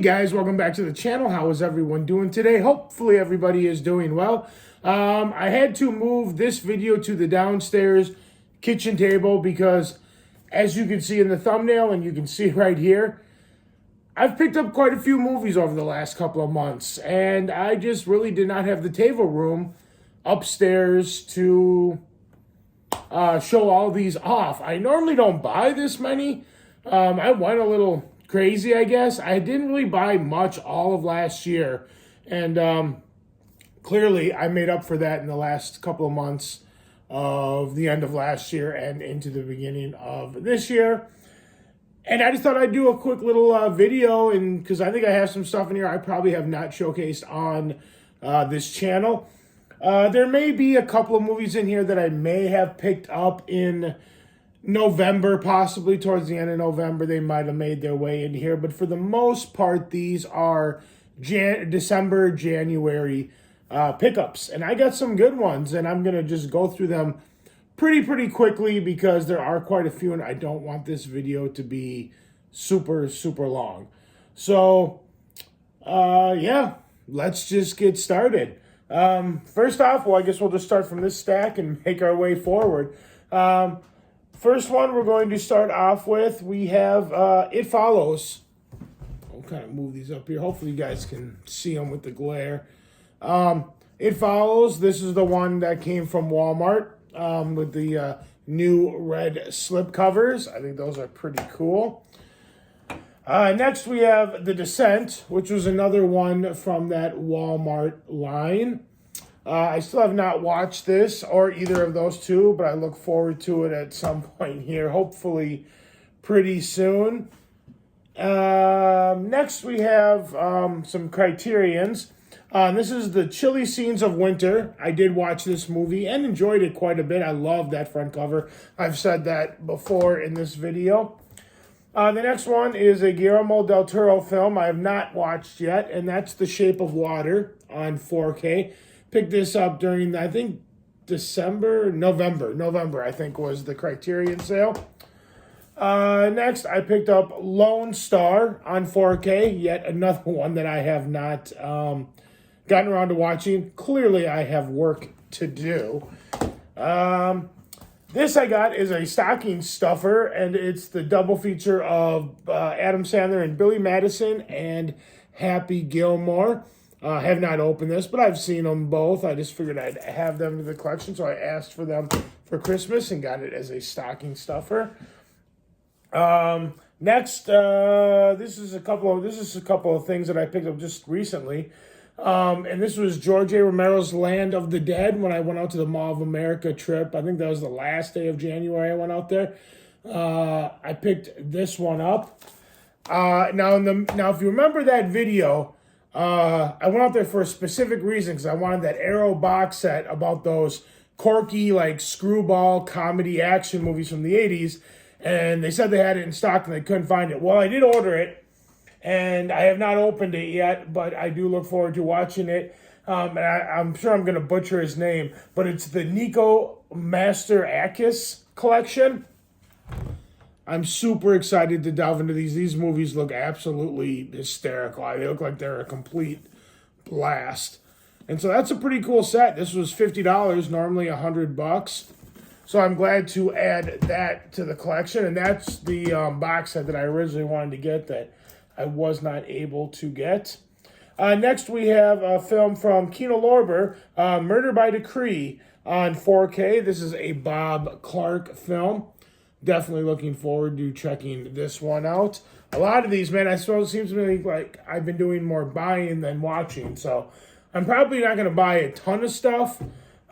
guys, welcome back to the channel. How is everyone doing today? Hopefully everybody is doing well. I had to move this video to the downstairs kitchen table because, as you can see in the thumbnail and you can see right here, I've picked up quite a few movies over the last couple of months, and I just really did not have the table room upstairs to show all these off. I normally don't buy this many. I went a little crazy, I guess. I didn't really buy much all of last year, and clearly I made up for that in the last couple of months of the end of last year and into the beginning of this year. And I just thought I'd do a quick little video, and because I think I have some stuff in here I probably have not showcased on this channel. There may be a couple of movies in here that I may have picked up in November, possibly towards the end of November. They might have made their way in here, but for the most part, these are December, January pickups, and I got some good ones, and I'm gonna just go through them pretty quickly because there are quite a few, and I don't want this video to be super long. So, yeah, let's just get started. First off, well, I guess we'll just start from this stack and make our way forward. First one we're going to start off with, we have It Follows. I'll kind of move these up here. Hopefully you guys can see them with the glare. It Follows, this is the one that came from Walmart with the new red slip covers. I think those are pretty cool. Next we have The Descent, which was another one from that Walmart line. I still have not watched this or either of those two, but I look forward to it at some point here, hopefully pretty soon. Next we have some Criterions. This is The Chilly Scenes of Winter. I did watch this movie and enjoyed it quite a bit. I love that front cover. I've said that before in this video. The next one is a Guillermo del Toro film I have not watched yet, and that's The Shape of Water on 4K. Picked this up during, I think, November, I think, was the Criterion sale. Next, I picked up Lone Star on 4K, yet another one that I have not gotten around to watching. Clearly, I have work to do. This I got is a stocking stuffer, and it's the double feature of Adam Sandler and Billy Madison and Happy Gilmore. I have not opened this, but I've seen them both. I just figured I'd have them in the collection, so I asked for them for Christmas and got it as a stocking stuffer. Next, this is a couple of things that I picked up just recently. And this was George A. Romero's Land of the Dead when I went out to the Mall of America trip. I think that was the last day of January I went out there. I picked this one up. Now if you remember that video, I went out there for a specific reason because I wanted that Arrow box set about those quirky, like, screwball comedy action movies from the 80s. And they said they had it in stock and they couldn't find it. Well, I did order it, and I have not opened it yet, but I do look forward to watching it. And I'm sure I'm going to butcher his name, but it's the Nico Masterakis collection. I'm super excited to delve into these. These movies look absolutely hysterical. They look like they're a complete blast. And so that's a pretty cool set. This was $50, normally $100. So I'm glad to add that to the collection. And that's the box set that I originally wanted to get that I was not able to get. Next, we have a film from Kino Lorber, Murder by Decree on 4K. This is a Bob Clark film. Definitely looking forward to checking this one out. A lot of these, man, I suppose it seems to me like I've been doing more buying than watching. So I'm probably not going to buy a ton of stuff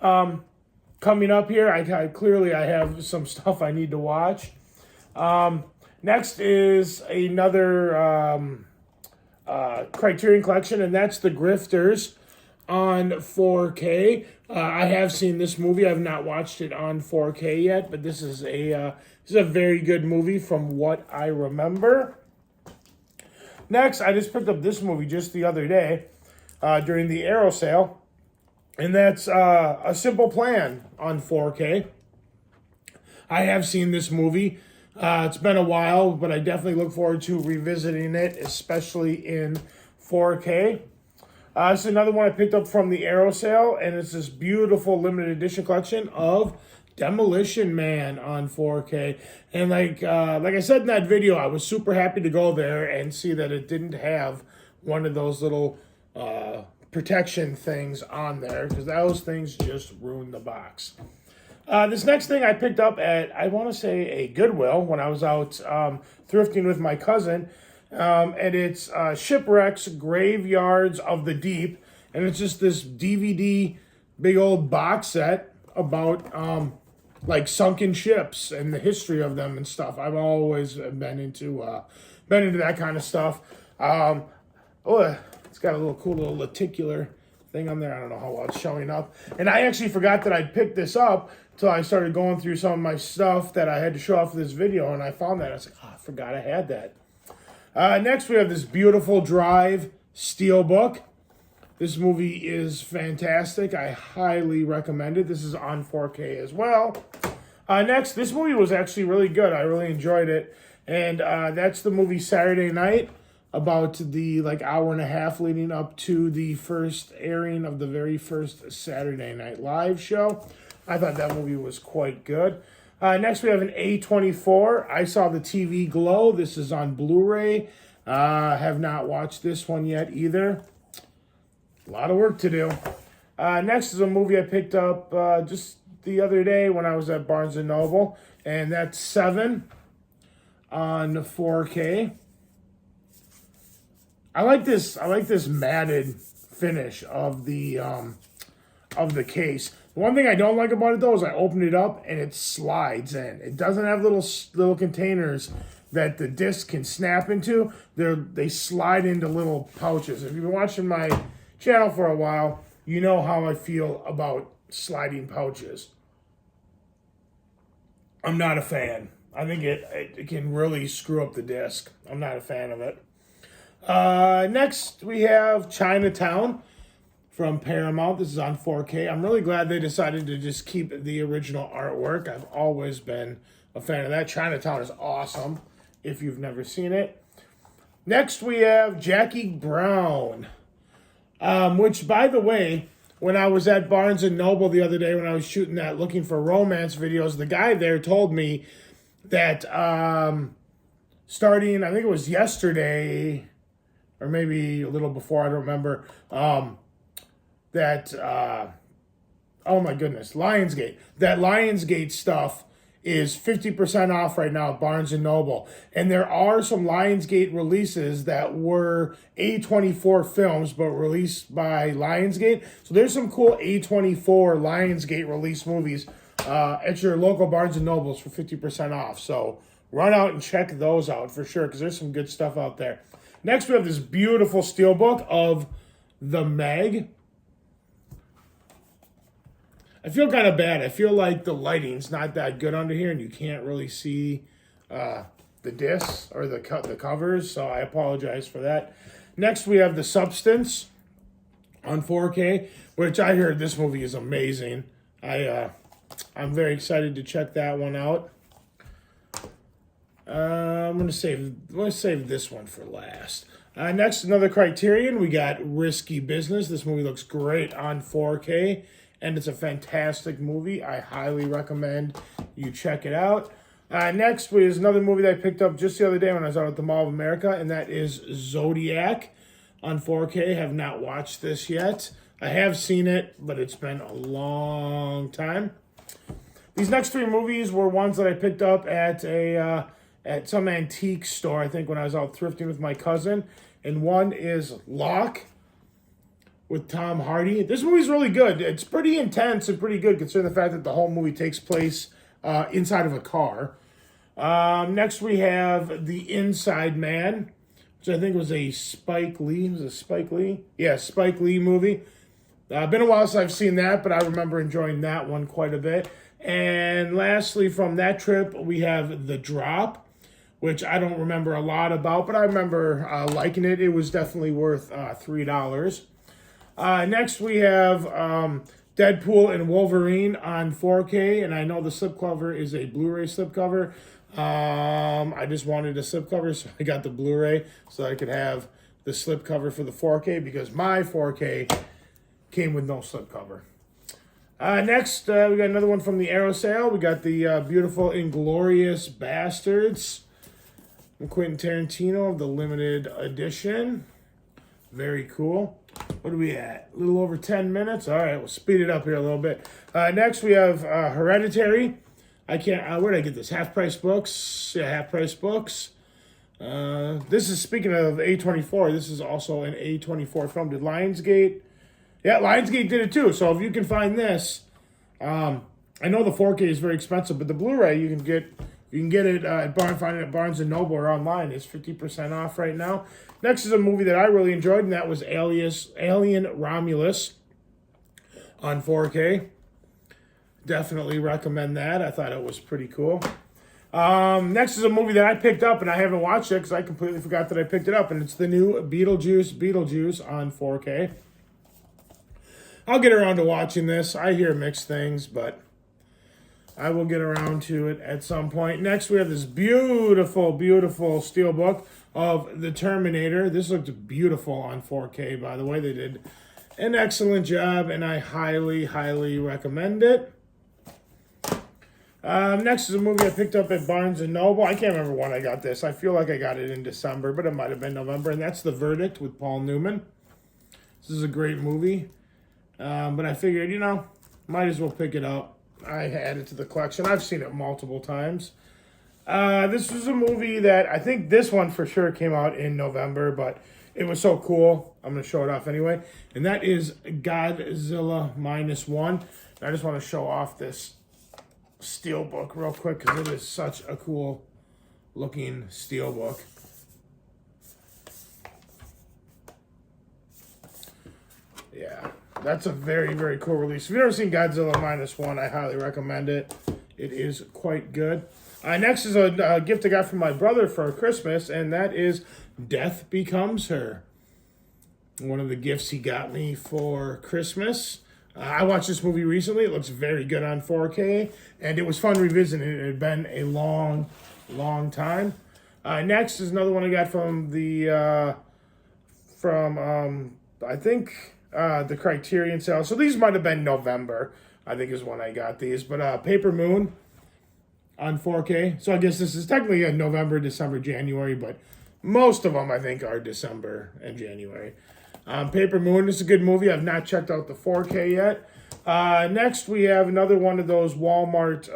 coming up here. I have some stuff I need to watch. Next is another Criterion collection, and that's The Grifters on 4K. I have seen this movie. I have not watched it on 4K yet, but this is a very good movie from what I remember. Next, I just picked up this movie just the other day during the Arrow sale, and that's A Simple Plan on 4K. I have seen this movie. It's been a while, but I definitely look forward to revisiting it, especially in 4K. This is another one I picked up from the Arrow sale, and it's this beautiful limited edition collection of Demolition Man on 4K. And like I said in that video, I was super happy to go there and see that it didn't have one of those little protection things on there, because those things just ruined the box. This next thing I picked up at, I want to say, a Goodwill when I was out thrifting with my cousin. And it's Shipwrecks, Graveyards of the Deep. And it's just this DVD, big old box set about like sunken ships and the history of them and stuff. I've always been into that kind of stuff. It's got a little cool little lenticular thing on there. I don't know how well it's showing up. And I actually forgot that I'd picked this up till I started going through some of my stuff that I had to show off for this video, and I found that. I was like, oh, I forgot I had that. Next, we have this beautiful Drive Steelbook. This movie is fantastic. I highly recommend it. This is on 4K as well. Next, this movie was actually really good. I really enjoyed it. And that's the movie Saturday Night, about the hour and a half leading up to the first airing of the very first Saturday Night Live show. I thought that movie was quite good. Next, we have an A24. I Saw the TV Glow. This is on Blu-ray. Have not watched this one yet either. A lot of work to do. Next is a movie I picked up just the other day when I was at Barnes & Noble, and that's Seven on 4K. I like this matted finish of the case. The one thing I don't like about it, though, is I open it up and it slides in. It doesn't have little containers that the disc can snap into. They slide into little pouches. If you've been watching my channel for a while, you know how I feel about sliding pouches. I'm not a fan. I think it can really screw up the disc. I'm not a fan of it. Next, we have Chinatown from Paramount. This is on 4K. I'm really glad they decided to just keep the original artwork. I've always been a fan of that. Chinatown is awesome if you've never seen it. Next, we have Jackie Brown, which, by the way, when I was at Barnes & Noble the other day when I was shooting that Looking for Romance videos, the guy there told me that starting, I think it was yesterday, or maybe a little before, I don't remember, oh my goodness, Lionsgate. That Lionsgate stuff is 50% off right now at Barnes & Noble. And there are some Lionsgate releases that were A24 films, but released by Lionsgate. So there's some cool A24 Lionsgate release movies at your local Barnes & Nobles for 50% off. So run out and check those out for sure, because there's some good stuff out there. Next, we have this beautiful steelbook of The Meg. I feel kind of bad. I feel like the lighting's not that good under here, and you can't really see the discs or the covers, so I apologize for that. Next, we have The Substance on 4K, which I heard this movie is amazing. I'm very excited to check that one out. I'm gonna save this one for last. Next, another Criterion. We got Risky Business. This movie looks great on 4K, and it's a fantastic movie. I highly recommend you check it out. Next is another movie that I picked up just the other day when I was out at the Mall of America, and that is Zodiac on 4K. Have not watched this yet. I have seen it, but it's been a long time. These next three movies were ones that I picked up at at some antique store, I think, when I was out thrifting with my cousin. And one is Locke with Tom Hardy. This movie's really good. It's pretty intense and pretty good, considering the fact that the whole movie takes place inside of a car. Next, we have The Inside Man, which I think was a Spike Lee. Was it Spike Lee? Yeah, Spike Lee movie. Been a while since I've seen that, but I remember enjoying that one quite a bit. And lastly, from that trip, we have The Drop, which I don't remember a lot about, but I remember liking it. It was definitely worth $3. Next, we have Deadpool and Wolverine on 4K, and I know the slipcover is a Blu-ray slipcover. I just wanted a slipcover, so I got the Blu-ray so I could have the slipcover for the 4K because my 4K came with no slipcover. Next, we got another one from the Arrow sale. We got the beautiful Inglourious Bastards from Quentin Tarantino of the limited edition. Very cool. What are we at? A little over 10 minutes. All right, we'll speed it up here a little bit. Next, we have Hereditary. I can't. Where did I get this? Half Price Books. Yeah, Half Price Books. This is, speaking of A24, this is also an A24 film. Did Lionsgate? Yeah, Lionsgate did it too. So if you can find this, I know the 4K is very expensive, but the Blu-ray you can get it at find it at Barnes and Noble or online. It's 50% off right now. Next is a movie that I really enjoyed, and that was Alien Romulus on 4K. Definitely recommend that. I thought it was pretty cool. Next is a movie that I picked up, and I haven't watched it because I completely forgot that I picked it up, and it's the new Beetlejuice on 4K. I'll get around to watching this. I hear mixed things, but I will get around to it at some point. Next, we have this beautiful, beautiful steelbook of The Terminator. This looks beautiful on 4K, by the way. They did an excellent job, and I highly, highly recommend it. Next is a movie I picked up at Barnes & Noble. I can't remember when I got this. I feel like I got it in December, but it might have been November, and that's The Verdict with Paul Newman. This is a great movie. But I figured, might as well pick it up. I add it to the collection. I've seen it multiple times. This was a movie that I think this one for sure came out in November, but it was so cool. I'm going to show it off anyway. And that is Godzilla -1. I just want to show off this steelbook real quick because it is such a cool looking steelbook. Yeah. That's a very, very cool release. If you've never seen Godzilla -1, I highly recommend it. It is quite good. Next is a gift I got from my brother for Christmas, and that is Death Becomes Her. One of the gifts he got me for Christmas. I watched this movie recently. It looks very good on 4K, and it was fun revisiting it. It had been a long, long time. Next is another one I got from the, I think... the Criterion sale. So these might have been November, I think is when I got these. But Paper Moon on 4K. So I guess this is technically a November, December, January, but most of them I think are December and January. Paper Moon is a good movie. I've not checked out the 4K yet. Next we have another one of those Walmart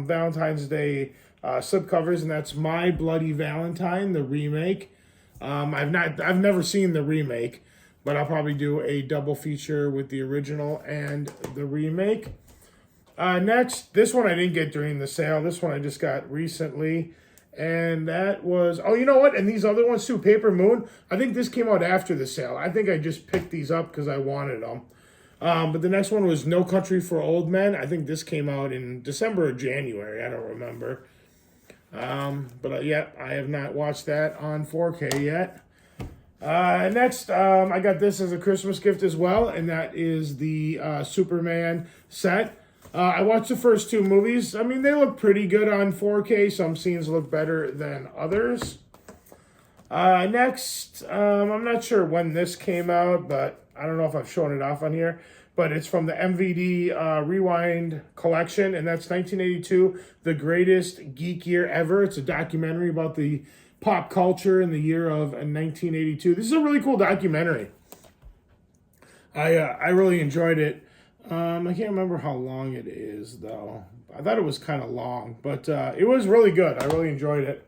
Valentine's Day slipcovers, and that's My Bloody Valentine, the remake. I've never seen the remake, but I'll probably do a double feature with the original and the remake. Next, this one I didn't get during the sale. This one I just got recently. And that was, oh, you know what? And these other ones too, Paper Moon. I think this came out after the sale. I think I just picked these up because I wanted them. But the next one was No Country for Old Men. I think this came out in December or January. I don't remember. Yeah, I have not watched that on 4K yet. Next, I got this as a Christmas gift as well, and that is the Superman set. I watched the first two movies. I mean, they look pretty good on 4K. Some scenes look better than others. Next, I'm not sure when this came out, but I don't know if I've shown it off on here. But it's from the MVD Rewind collection, and that's 1982, The Greatest Geek Year Ever. It's a documentary about the pop culture in the year of 1982. This is a really cool documentary. I really enjoyed it. I can't remember how long it is, though. I thought it was kind of long, but it was really good. I really enjoyed it.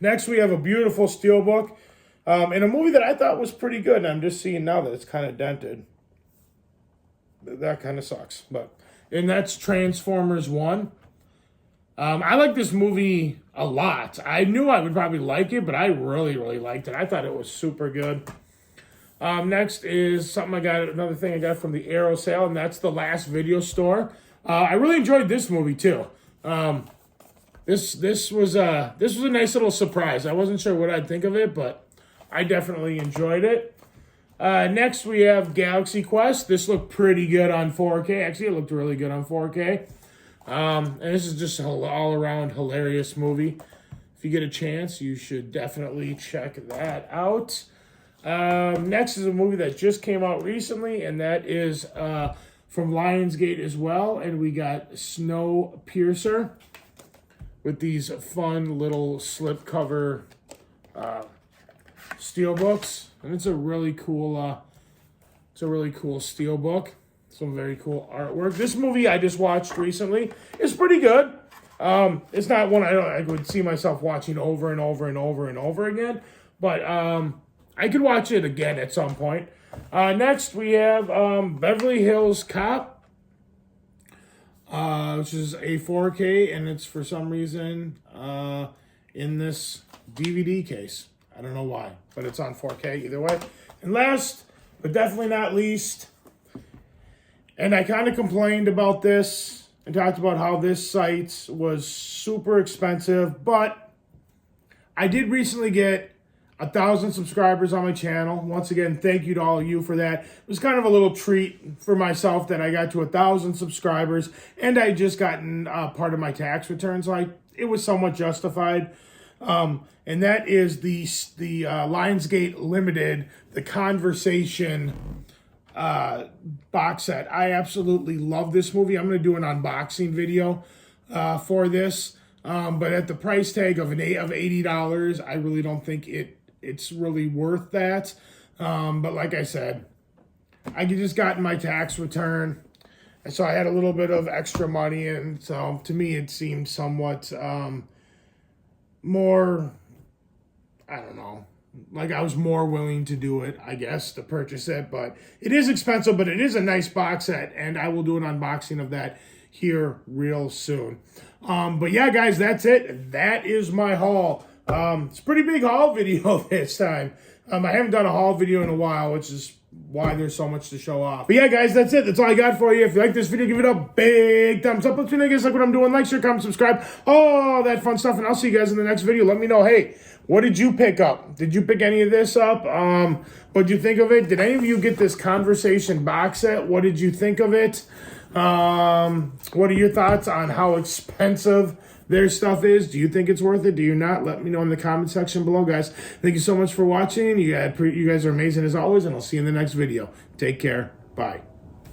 Next, we have a beautiful steelbook and a movie that I thought was pretty good. And I'm just seeing now that it's kind of dented. That kind of sucks. And that's Transformers 1. I like this movie a lot. I knew I would probably like it, but I really, really liked it. I thought it was super good. Next is something another thing I got from the Arrow sale, and that's The Last Video Store. I really enjoyed this movie too. This was a nice little surprise. I wasn't sure what I'd think of it, but I definitely enjoyed it. Next we have Galaxy Quest. This looked pretty good on 4K. Actually, it looked really good on 4K. And this is just an all-around hilarious movie. If you get a chance, you should definitely check that out. Next is a movie that just came out recently, and that is from Lionsgate as well. And we got Snowpiercer with these fun little slipcover steelbooks, and it's a really cool steelbook. Some very cool artwork. This movie I just watched recently is pretty good. It's not one I would see myself watching over and over and over and over again, but I could watch it again at some point. Next we have Beverly Hills Cop, which is a 4K, and it's for some reason in this DVD case. I don't know why, but it's on 4K either way. And last, but definitely not least, and I kind of complained about this and talked about how this site was super expensive, but I did recently get 1,000 subscribers on my channel. Once again, thank you to all of you for that. It was kind of a little treat for myself that I got to 1,000 subscribers, and I just gotten part of my tax return, so it was somewhat justified. And that is the Lionsgate Limited, The Conversation box set. I absolutely love this movie. I'm going to do an unboxing video for this, but at the price tag of $80, I really don't think it's really worth that. But like I said, I just got my tax return, and so I had a little bit of extra money, and so to me it seemed somewhat more, I don't know, like I was more willing to do it, I guess, to purchase it. But it is expensive, but it is a nice box set, and I will do an unboxing of that here real soon. But yeah, guys, that's it. That is my haul. It's a pretty big haul video this time. I haven't done a haul video in a while, which is why there's so much to show off. But yeah, guys, that's it. That's all I got for you. If you like this video, give it a big thumbs up. Let me know, guys, like what I'm doing. Like, share, comment, subscribe, all that fun stuff. And I'll see you guys in the next video. Let me know, hey, what did you pick up? Did you pick any of this up? What'd you think of it? Did any of you get this Conversation box set? What did you think of it? What are your thoughts on how expensive their stuff is? Do you think it's worth it? Do you not? Let me know in the comment section below, guys. Thank you so much for watching. You guys are amazing as always, and I'll see you in the next video. Take care. Bye.